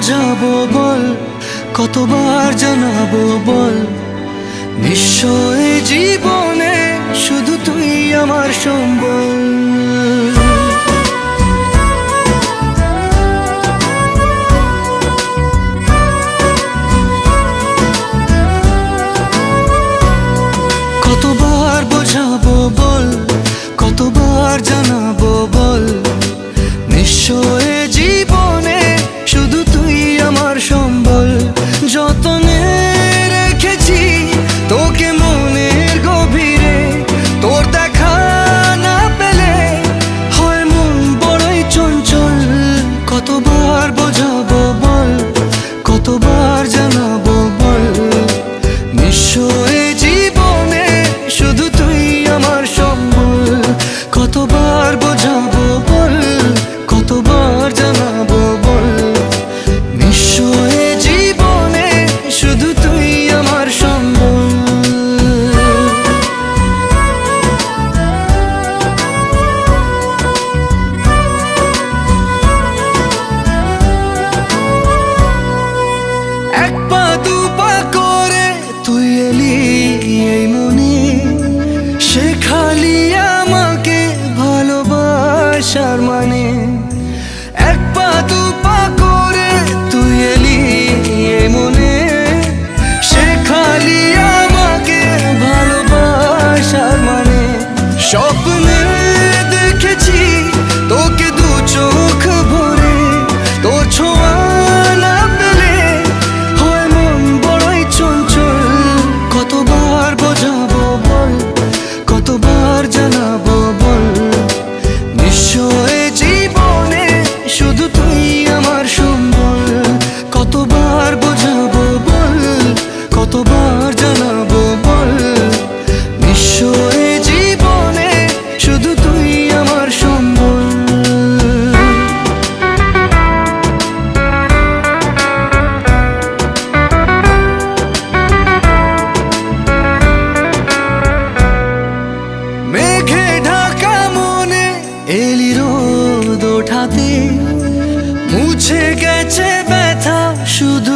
বোঝাবো বল, কতবার জানাবো বল, নিশ্চয় জীবনে শুধু তুই আমার সম্বল। কতবার বোঝাবো বল, কতবার জানাবো বল, নিশ্চয় জীবনে শুধু তুই আমার সম্বল। যতনে রেখেছি তোকে মনের গভীরে, তোর দেখা না পেলে হয় মন বড়ই চঞ্চল। কতবার বোঝাবো বল, কতবার জানাবো বল, নিশ্চয় জীবনে শুধু তুই আমার সম্বল। কতবার বোঝাবো বল, কতবার জানাবো বল, নিশ্চয় জীবনে শুধু তুই আমার সম্বল। এক পা দু পা করে তুই এলি এই মনে, শেখালি আমাকে ভালোবাসার মানে। এক পা দু পা করে তুই এলি এই মনে, শেখালি আমাকে ভালোবাসার মানে। স্বপ্নে দেখেছি তোকে দু চোখ ভরে, তোর ছোঁয়া না পেলে হয় মন বড়ই চঞ্চল। কতবার বোঝাবো বল, কতবার জানাবো বল, নিশ্চয় জীবনে শুধু তুই আমার সম্বল। কতবার বোঝাবো বল, কতবার জানাবো বল, নিশ্চয় জীবনে শুধু তুই আমার সম্বল। মেঘে ঢাকা মনে এলি রোদ ওঠাতে, মুছে গেছে ব্যথা শুধু